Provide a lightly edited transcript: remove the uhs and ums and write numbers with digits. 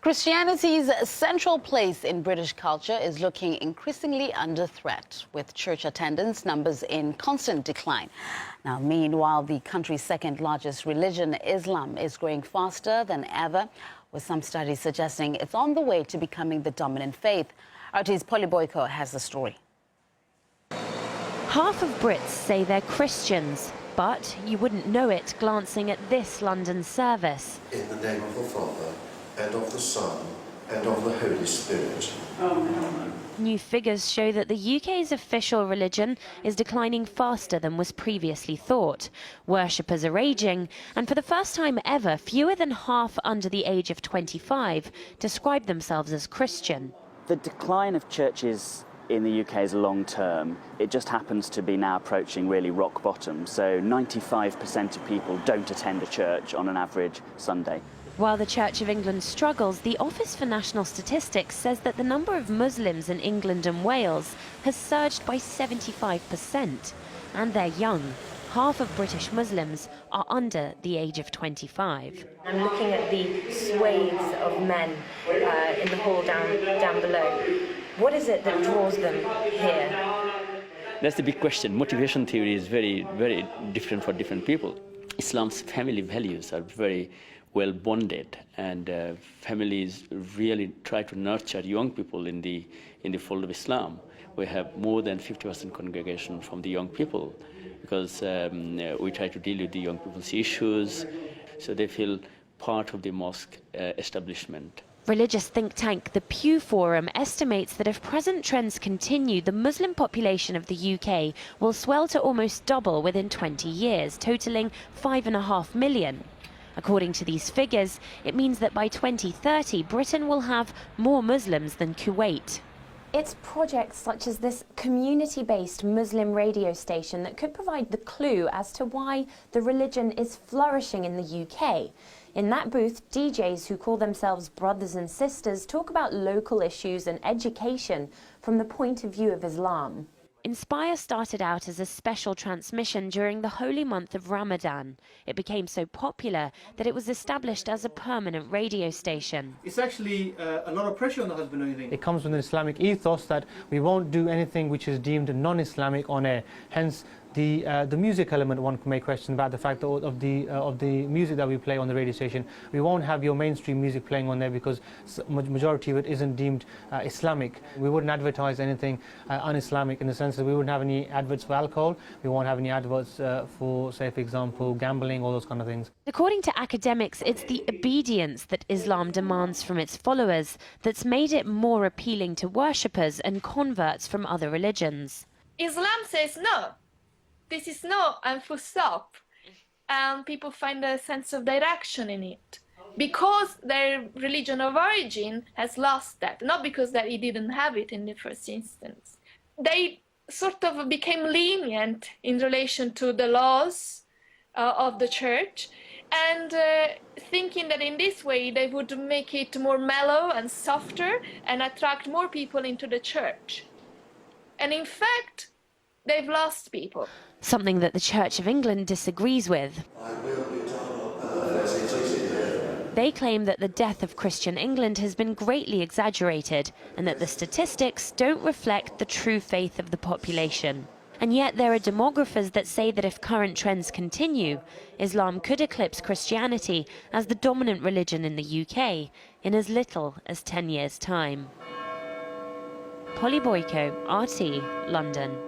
Christianity's central place in British culture is looking increasingly under threat, with church attendance numbers in constant decline. Now, meanwhile, the country's second largest religion, Islam, is growing faster than ever, with some studies suggesting it's on the way to becoming the dominant faith. RT's Polly Boyko has the story. Half of Brits say they're Christians, but you wouldn't know it glancing at this London service. In the name of the Father, and of the Son, and of the Holy Spirit. Amen. New figures show that the UK's official religion is declining faster than was previously thought. Worshippers are aging, and for the first time ever, fewer than half under the age of 25 describe themselves as Christian. The decline of churches in the UK is long term. It just happens to be now approaching really rock bottom. So 95% of people don't attend a church on an average Sunday. While the Church of England struggles, the Office for National Statistics says that the number of Muslims in England and Wales has surged by 75%. And they're young. Half of British Muslims are under the age of 25. I'm looking at the swathes of men in the hall down below. What is it that draws them here? That's the big question. Motivation theory is very, very different for different people. Islam's family values are very well bonded, and families really try to nurture young people in the fold of Islam. We have more than 50% congregation from the young people, because we try to deal with the young people's issues, so they feel part of the mosque establishment. Religious think tank The Pew Forum estimates that if present trends continue, the Muslim population of the UK will swell to almost double within 20 years, totalling 5.5 million. According to these figures, it means that by 2030, Britain will have more Muslims than Kuwait. It's projects such as this community-based Muslim radio station that could provide the clue as to why the religion is flourishing in the UK. In that booth, DJs who call themselves brothers and sisters talk about local issues and education from the point of view of Islam. Inspire started out as a special transmission during the holy month of Ramadan. It became so popular that it was established as a permanent radio station. It's actually a lot of pressure on the husband and everything. It comes with an Islamic ethos that we won't do anything which is deemed non-Islamic on air. Hence, the music element, one may question about the fact of the music that we play on the radio station. We won't have your mainstream music playing on there because majority of it isn't deemed Islamic. We wouldn't advertise anything un-Islamic in the sense that we wouldn't have any adverts for alcohol. We won't have any adverts for, say, for example, gambling, all those kind of things. According to academics, it's the obedience that Islam demands from its followers that's made it more appealing to worshippers and converts from other religions. Islam says no. This is no and full stop, and people find a sense of direction in it because their religion of origin has lost that, not because that it didn't have it in the first instance. They sort of became lenient in relation to the laws of the church, and thinking that in this way they would make it more mellow and softer and attract more people into the church. And in fact, they've lost people. Something that the Church of England disagrees with. They claim that the death of Christian England has been greatly exaggerated and that the statistics don't reflect the true faith of the population. And yet there are demographers that say that if current trends continue, Islam could eclipse Christianity as the dominant religion in the UK in as little as 10 years' time. Polly Boyko, RT, London.